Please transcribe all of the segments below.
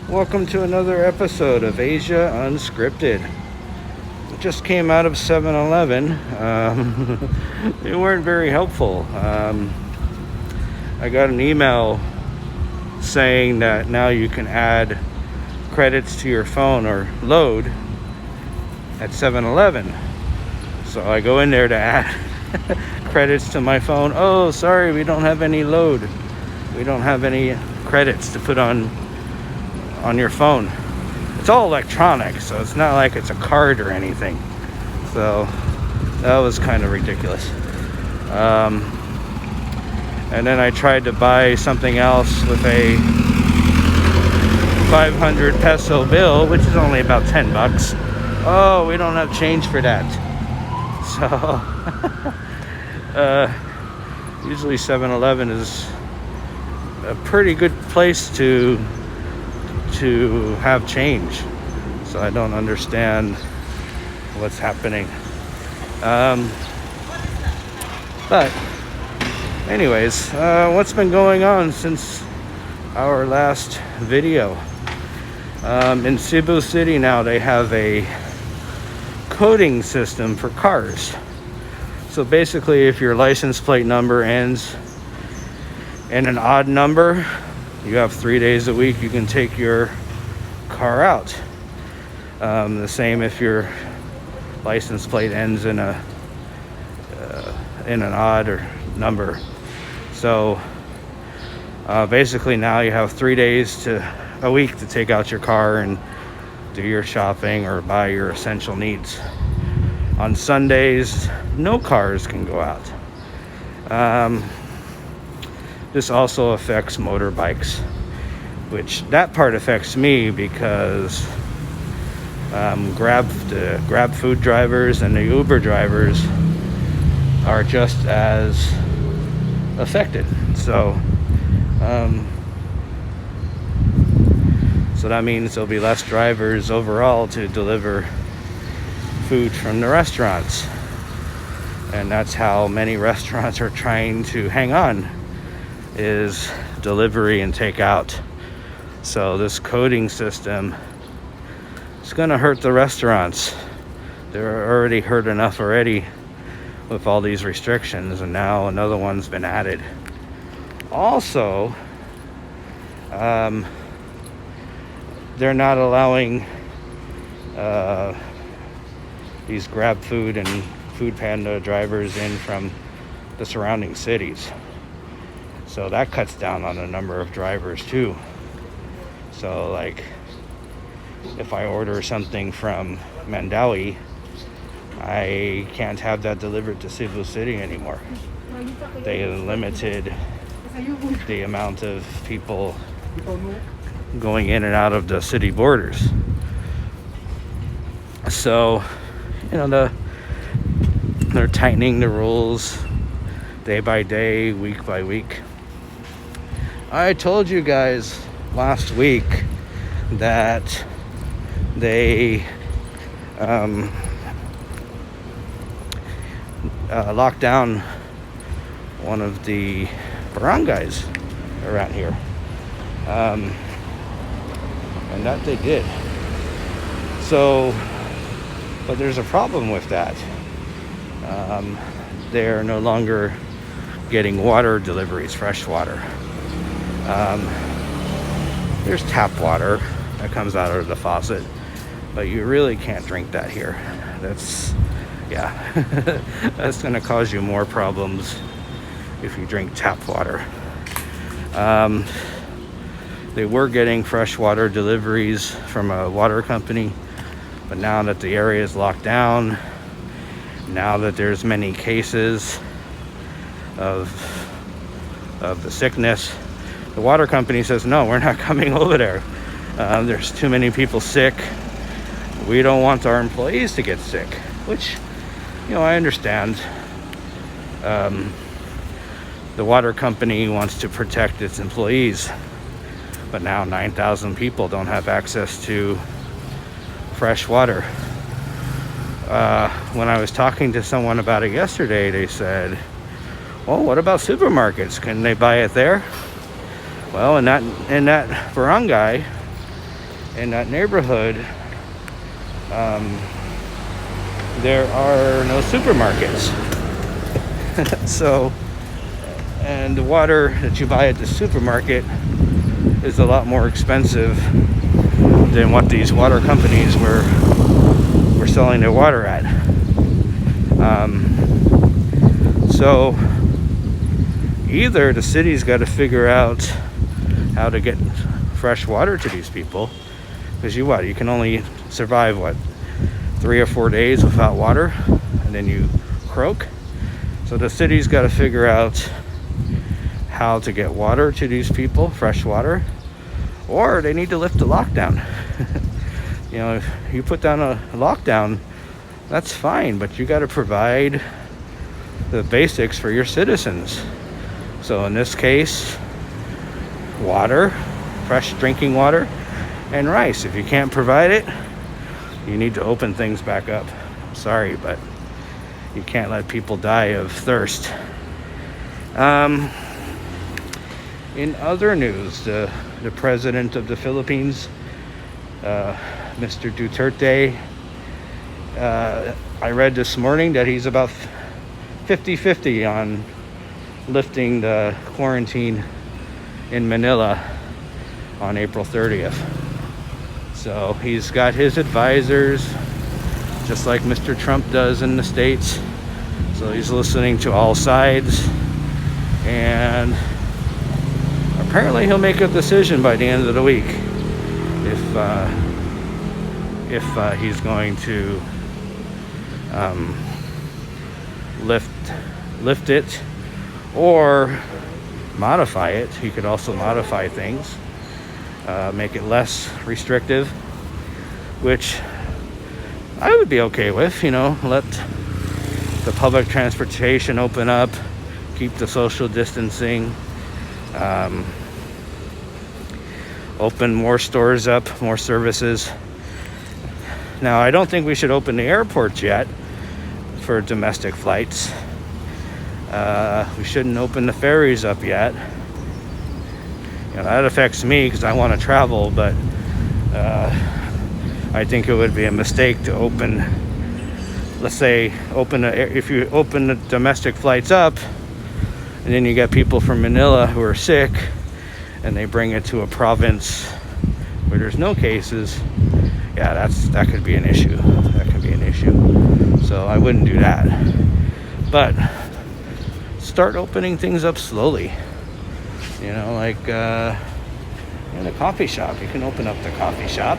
Welcome to another episode of Asia Unscripted. It just came out of 7-Eleven. They weren't very helpful. I got an email saying that now you can add credits to your phone or load at 7-Eleven. So I go in there to add credits to my phone. Oh, sorry, we don't have any load. We don't have any credits to put on your phone. It's all electronic, so it's not like it's a card or anything. So that was kind of ridiculous. And then I tried to buy something else with a 500 peso bill, which is only about 10 bucks. Oh, we don't have change for that. So usually 7-Eleven is a pretty good place to have change. So I don't understand what's happening. But anyways, what's been going on since our last video? In Cebu City now they have a coding system for cars. So basically, if your license plate number ends in an odd number, you have 3 days a week you can take your car out. The same if your license plate ends in an odd or number. So basically now you have 3 days a week to take out your car and do your shopping or buy your essential needs. On Sundays, no cars can go out. This also affects motorbikes, which that part affects me because Grab food drivers and the Uber drivers are just as affected. So that means there'll be less drivers overall to deliver food from the restaurants, and that's how many restaurants are trying to hang on, is delivery and takeout. So this coding system is going to hurt the restaurants. They're already hurt enough already with all these restrictions, and now another one's been added. Also, they're not allowing these Grab Food and Food Panda drivers in from the surrounding cities. So that cuts down on the number of drivers too. So like if I order something from Mandawi, I can't have that delivered to Cebu City anymore. They limited the amount of people going in and out of the city borders. So, they're tightening the rules day by day, week by week. I told you guys last week that they locked down one of the barangays around here, and that they did. So, but there's a problem with that. They're no longer getting water deliveries, fresh water. There's tap water that comes out of the faucet, but you really can't drink that here. That's going to cause you more problems if you drink tap water. They were getting fresh water deliveries from a water company, but now that the area is locked down, now that there's many cases of the sickness, the water company says, no, we're not coming over there. There's too many people sick. We don't want our employees to get sick, which, I understand. The water company wants to protect its employees, but now 9,000 people don't have access to fresh water. When I was talking to someone about it yesterday, they said, well, what about supermarkets? Can they buy it there? Well, in that barangay, in that neighborhood, there are no supermarkets. So, and the water that you buy at the supermarket is a lot more expensive than what these water companies were selling their water at. So either the city's got to figure out how to get fresh water to these people, because you can only survive 3 or 4 days without water, and then you croak. So the city's got to figure out how to get water to these people, fresh water, or they need to lift the lockdown. You know, if you put down a lockdown, that's fine, but you got to provide the basics for your citizens. So in this case, water, fresh drinking water, and rice. If you can't provide it, you need to open things back up. I'm sorry, but you can't let people die of thirst. In other news, the president of the Philippines, Mr. Duterte, I read this morning that he's about 50-50 on lifting the quarantine in Manila on April 30th. So he's got his advisors, just like Mr. Trump does in the States. So he's listening to all sides, and apparently he'll make a decision by the end of the week if he's going to lift it or modify it. He could also modify things, make it less restrictive, which I would be okay with. You know, let the public transportation open up, keep the social distancing, open more stores up, more services. Now, I don't think we should open the airports yet for domestic flights. We shouldn't open the ferries up yet. You know, that affects me because I want to travel, but I think it would be a mistake to open, let's say, if you open the domestic flights up, and then you get people from Manila who are sick, and they bring it to a province where there's no cases. Yeah, that could be an issue. That could be an issue. So I wouldn't do that. But start opening things up slowly. You know, like in a coffee shop, you can open up the coffee shop.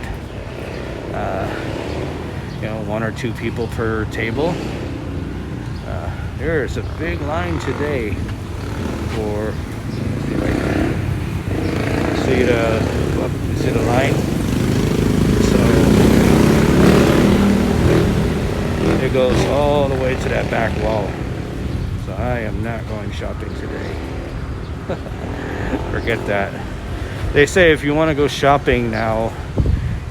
You know, 1 or 2 people per table. There's a big line today for. See the line? So it goes all the way to that back wall. So I am not going shopping today. Forget that. They say if you want to go shopping now,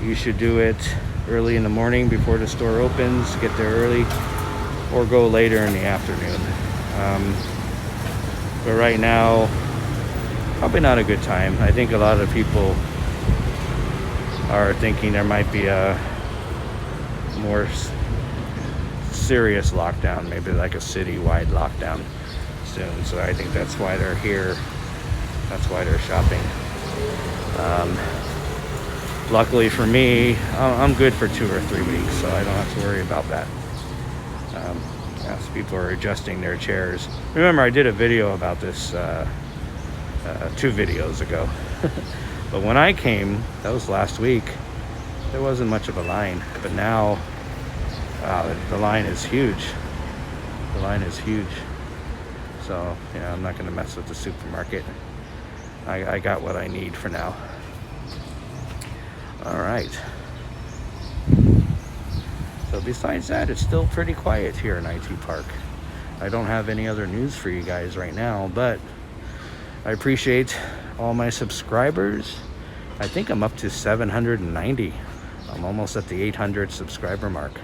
you should do it early in the morning before the store opens. Get there early, or go later in the afternoon. But right now, probably not a good time. I think a lot of people are thinking there might be a more serious lockdown, maybe like a citywide lockdown soon. So I think that's why they're here. That's why they're shopping. Luckily for me, I'm good for 2 or 3 weeks, so I don't have to worry about that. As people are adjusting their chairs. Remember, I did a video about this 2 videos ago. But when I came, that was last week, there wasn't much of a line. But now, the line is huge. The line is huge. So, yeah, I'm not going to mess with the supermarket. I got what I need for now. All right. So besides that, it's still pretty quiet here in IT Park. I don't have any other news for you guys right now, but I appreciate all my subscribers. I think I'm up to 790. I'm almost at the 800 subscriber mark.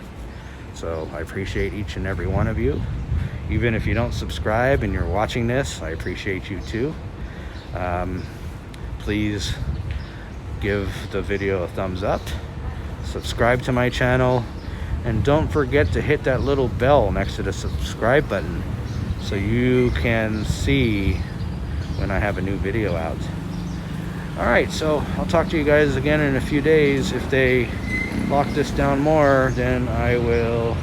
So I appreciate each and every one of you. Even if you don't subscribe and you're watching this, I appreciate you too. Please give the video a thumbs up, subscribe to my channel, and don't forget to hit that little bell next to the subscribe button so you can see when I have a new video out. Alright, so I'll talk to you guys again in a few days. If they lock this down more, then I will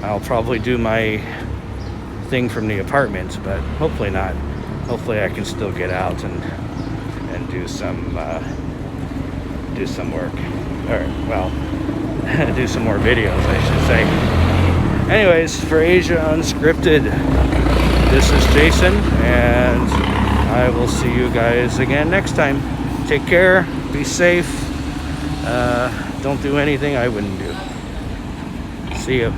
I'll probably do my thing from the apartment, but hopefully not. Hopefully I can still get out and do some work, or well, do some more videos, I should say. Anyways, for Asia Unscripted, this is Jason, and I will see you guys again next time. Take care, be safe, don't do anything I wouldn't do. See you.